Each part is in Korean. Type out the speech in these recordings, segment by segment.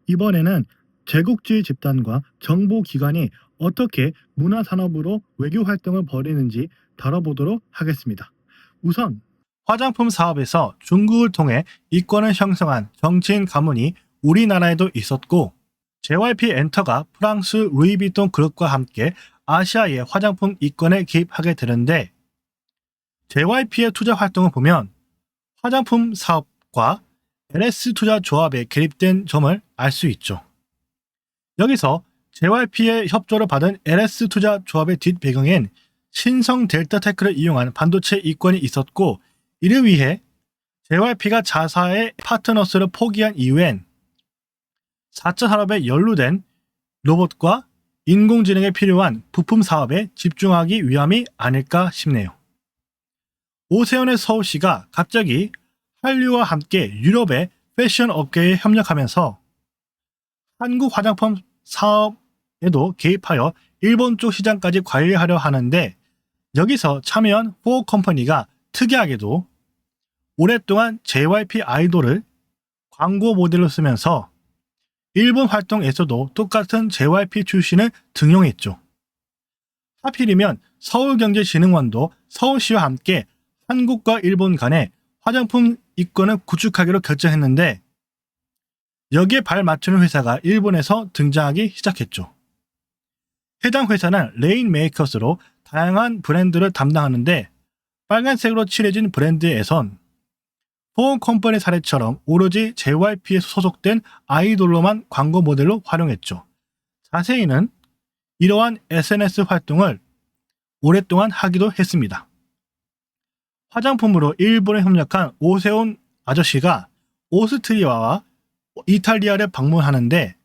이번에는 제국주의 집단과 정보기관이 어떻게 문화산업으로 외교 활동을 벌이는지 다뤄보도록 하겠습니다. 우선 화장품 사업에서 중국을 통해 이권을 형성한 정치인 가문이 우리나라에도 있었고, JYP 엔터가 프랑스 루이비통 그룹과 함께 아시아의 화장품 이권에 개입하게 되는데, JYP의 투자 활동을 보면 화장품 사업과 LS 투자 조합에 개입된 점을 알 수 있죠. 여기서 JYP의 협조를 받은 LS 투자 조합의 뒷배경엔 신성 델타테크를 이용한 반도체 이권이 있었고, 이를 위해 JYP가 자사의 파트너스를 포기한 이후엔 4차 산업에 연루된 로봇과 인공지능에 필요한 부품 사업에 집중하기 위함이 아닐까 싶네요. 오세훈의 서울시가 갑자기 한류와 함께 유럽의 패션 업계에 협력하면서 한국 화장품 사업에도 개입하여 일본 쪽 시장까지 관리하려 하는데, 여기서 참여한 4컴퍼니가 특이하게도 오랫동안 JYP 아이돌을 광고 모델로 쓰면서 일본 활동에서도 똑같은 JYP 출신을 등용했죠. 하필이면 서울경제진흥원도 서울시와 함께 한국과 일본 간의 화장품 이권을 구축하기로 결정했는데, 여기에 발맞추는 회사가 일본에서 등장하기 시작했죠. 해당 회사는 레인메이커스로 다양한 브랜드를 담당하는데, 빨간색으로 칠해진 브랜드에선 포옹컴퍼니 사례처럼 오로지 JYP에 소속된 아이돌로만 광고 모델로 활용했죠. 자세히는 이러한 SNS 활동을 오랫동안 하기도 했습니다. 화장품으로 일본에 협력한 오세훈 아저씨가 오스트리아와 이탈리아를 방문하는데,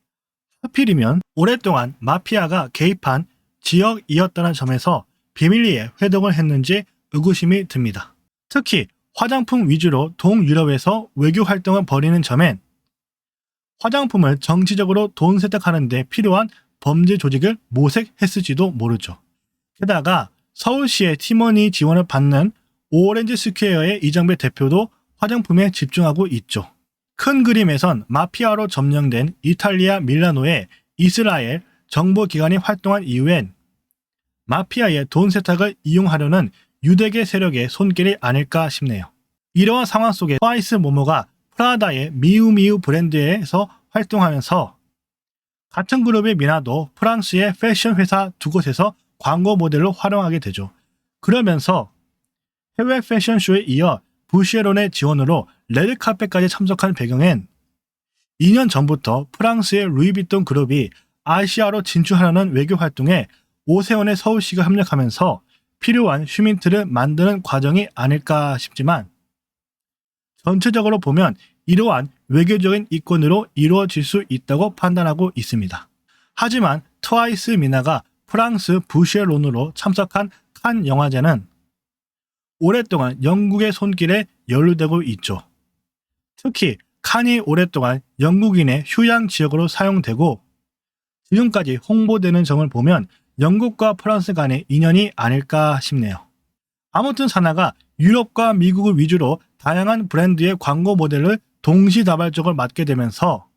하필이면 오랫동안 마피아가 개입한 지역이었다는 점에서 비밀리에 회동을 했는지 의구심이 듭니다. 특히 화장품 위주로 동유럽에서 외교 활동을 벌이는 점엔 화장품을 정치적으로 돈 세탁하는 데 필요한 범죄 조직을 모색했을지도 모르죠. 게다가 서울시의 팀원이 지원을 받는 오렌지 스퀘어의 이정배 대표도 화장품에 집중하고 있죠. 큰 그림에선 마피아로 점령된 이탈리아 밀라노의 이스라엘 정보기관이 활동한 이후엔 마피아의 돈 세탁을 이용하려는 유대계 세력의 손길이 아닐까 싶네요. 이러한 상황 속에 트와이스 모모가 프라다의 미우미우 브랜드에서 활동하면서 같은 그룹의 미나도 프랑스의 패션 회사 두 곳에서 광고 모델로 활용하게 되죠. 그러면서 해외 패션쇼에 이어 부쉐론의 지원으로 레드카펫까지 참석한 배경엔 2년 전부터 프랑스의 루이비통 그룹이 아시아로 진출하려는 외교 활동에 오세훈의 서울시가 협력하면서 필요한 휴민트를 만드는 과정이 아닐까 싶지만, 전체적으로 보면 이러한 외교적인 이권으로 이루어질 수 있다고 판단하고 있습니다. 하지만 트와이스 미나가 프랑스 부쉐론으로 참석한 칸 영화제는 오랫동안 영국의 손길에 연루되고 있죠. 특히 칸이 오랫동안 영국인의 휴양 지역으로 사용되고 지금까지 홍보되는 점을 보면 영국과 프랑스 간의 인연이 아닐까 싶네요. 아무튼 사나가 유럽과 미국을 위주로 다양한 브랜드의 광고 모델을 동시다발적으로 맡게 되면서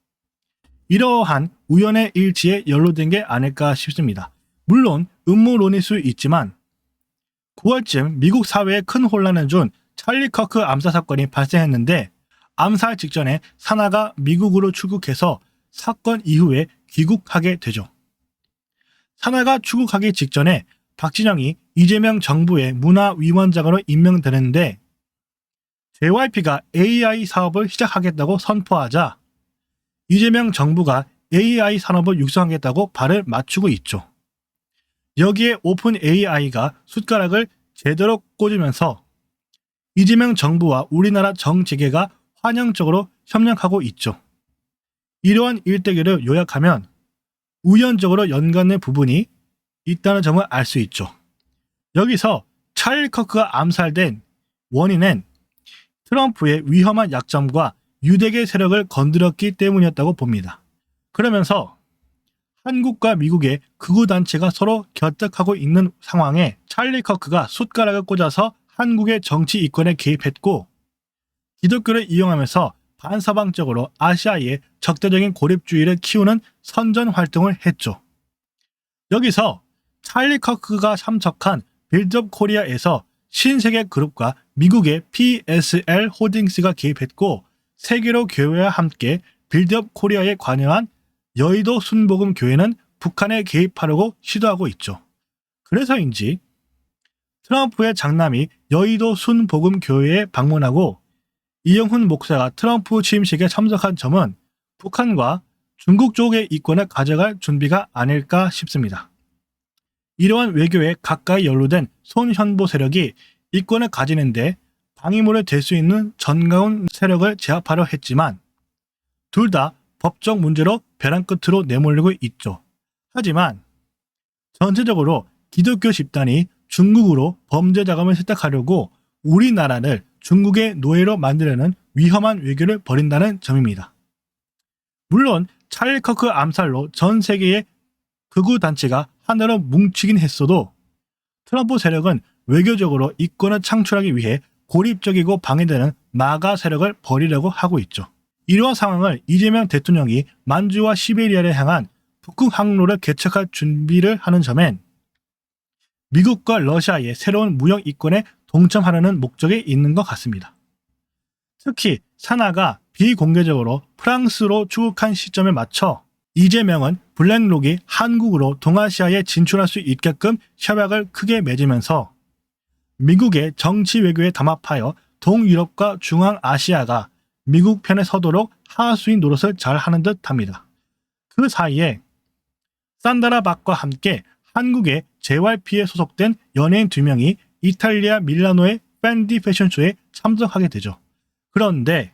이러한 우연의 일치에 연루된 게 아닐까 싶습니다. 물론 음모론일 수 있지만 9월쯤 미국 사회에 큰 혼란을 준 찰리 커크 암살 사건이 발생했는데, 암살 직전에 사나가 미국으로 출국해서 사건 이후에 귀국하게 되죠. 사나가 출국하기 직전에 박진영이 이재명 정부의 문화위원장으로 임명되는데, JYP가 AI 사업을 시작하겠다고 선포하자 이재명 정부가 AI 산업을 육성하겠다고 발을 맞추고 있죠. 여기에 오픈 AI가 숟가락을 제대로 꽂으면서 이재명 정부와 우리나라 정재계가 환영적으로 협력하고 있죠. 이러한 일대기를 요약하면 우연적으로 연관된 부분이 있다는 점을 알 수 있죠. 여기서 찰리 커크가 암살된 원인은 트럼프의 위험한 약점과 유대계 세력을 건드렸기 때문이었다고 봅니다. 그러면서 한국과 미국의 극우단체가 서로 결탁하고 있는 상황에 찰리 커크가 숟가락을 꽂아서 한국의 정치 이권에 개입했고, 기독교를 이용하면서 반서방적으로 아시아의 적대적인 고립주의를 키우는 선전 활동을 했죠. 여기서 찰리 커크가 참석한 빌드업 코리아에서 신세계 그룹과 미국의 PSL 홀딩스가 개입했고 세계로 교회와 함께 빌드업 코리아에 관여한 여의도 순복음 교회는 북한에 개입하려고 시도하고 있죠. 그래서인지 트럼프의 장남이 여의도 순복음 교회에 방문하고 이영훈 목사가 트럼프 취임식에 참석한 점은 북한과 중국 쪽의 이권을 가져갈 준비가 아닐까 싶습니다. 이러한 외교에 가까이 연루된 손현보 세력이 이권을 가지는데 방위물이 될 수 있는 전가운 세력을 제압하려 했지만 둘 다 법적 문제로 벼랑 끝으로 내몰리고 있죠. 하지만 전체적으로 기독교 집단이 중국으로 범죄 자금을 세탁하려고 우리나라를 중국의 노예로 만들려는 위험한 외교를 벌인다는 점입니다. 물론 찰리 커크 암살로 전 세계의 극우 단체가 하나로 뭉치긴 했어도 트럼프 세력은 외교적으로 이권을 창출하기 위해 고립적이고 방해되는 마가 세력을 벌이려고 하고 있죠. 이러한 상황을 이재명 대통령이 만주와 시베리아를 향한 북극 항로를 개척할 준비를 하는 점엔 미국과 러시아의 새로운 무역 이권에 동참하려는 목적이 있는 것 같습니다. 특히 산하가 비공개적으로 프랑스로 출국한 시점에 맞춰 이재명은 블랙록이 한국으로 동아시아에 진출할 수 있게끔 협약을 크게 맺으면서 미국의 정치 외교에 담합하여 동유럽과 중앙아시아가 미국 편에 서도록 하수인 노릇을 잘 하는 듯 합니다. 그 사이에 산다라 박과 함께 한국의 JYP에 소속된 연예인 2명이 이탈리아 밀라노의 팬디 패션쇼에 참석하게 되죠. 그런데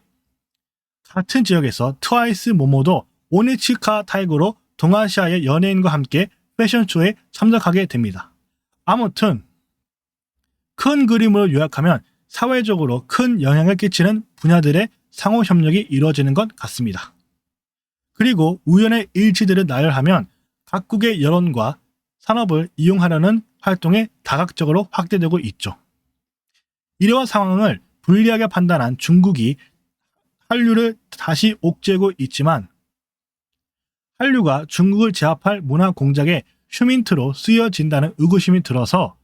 같은 지역에서 트와이스 모모도 오니치카 타이거로 동아시아의 연예인과 함께 패션쇼에 참석하게 됩니다. 아무튼 큰 그림으로 요약하면 사회적으로 큰 영향을 끼치는 분야들의 상호협력이 이루어지는 것 같습니다. 그리고 우연의 일치들을 나열하면 각국의 여론과 산업을 이용하려는 활동에 다각적으로 확대되고 있죠. 이러한 상황을 불리하게 판단한 중국이 한류를 다시 옥죄고 있지만 한류가 중국을 제압할 문화 공작의 휴민트로 쓰여진다는 의구심이 들어서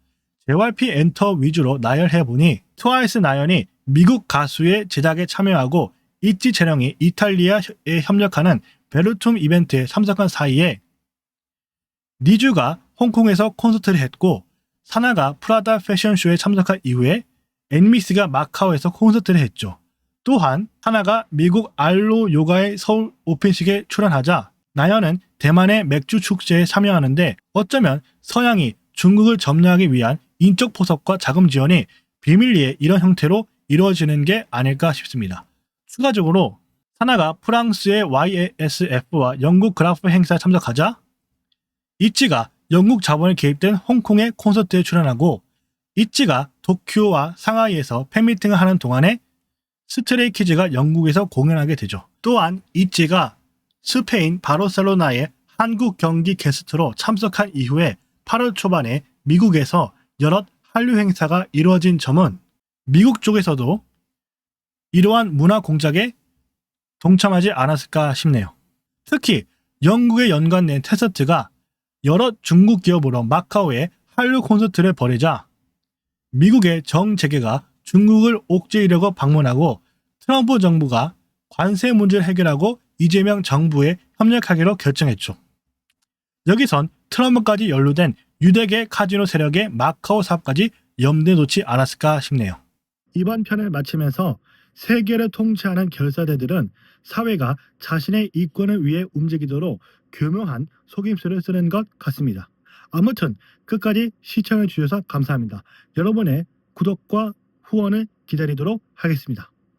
JYP 엔터 위주로 나열해보니 트와이스 나연이 미국 가수의 제작에 참여하고 있지 재령이 이탈리아에 협력하는 베르툼 이벤트에 참석한 사이에 니주가 홍콩에서 콘서트를 했고 사나가 프라다 패션쇼에 참석한 이후에 엔미스가 마카오에서 콘서트를 했죠. 또한 사나가 미국 알로 요가의 서울 오픈식에 출연하자 나연은 대만의 맥주 축제에 참여하는데 어쩌면 서양이 중국을 점령하기 위한 인적 포섭과 자금 지원이 비밀리에 이런 형태로 이루어지는 게 아닐까 싶습니다. 추가적으로 사나가 프랑스의 YSF와 영국 그라프 행사에 참석하자 이치가 영국 자본에 개입된 홍콩의 콘서트에 출연하고 이치가 도쿄와 상하이에서 팬미팅을 하는 동안에 스트레이키즈가 영국에서 공연하게 되죠. 또한 이치가 스페인 바르셀로나의 한국 경기 게스트로 참석한 이후에 8월 초반에 미국에서 여러 한류 행사가 이루어진 점은 미국 쪽에서도 이러한 문화 공작에 동참하지 않았을까 싶네요. 특히 영국에 연관된 테스트가 여러 중국 기업으로 마카오에 한류 콘서트를 벌이자 미국의 정재계가 중국을 옥죄이려고 방문하고 트럼프 정부가 관세 문제를 해결하고 이재명 정부에 협력하기로 결정했죠. 여기선 트럼프까지 연루된 유대계 카지노 세력의 마카오 사업까지 염두에 놓지 않았을까 싶네요. 이번 편을 마치면서 세계를 통치하는 결사대들은 사회가 자신의 이권을 위해 움직이도록 교묘한 속임수를 쓰는 것 같습니다. 아무튼 끝까지 시청해 주셔서 감사합니다. 여러분의 구독과 후원을 기다리도록 하겠습니다.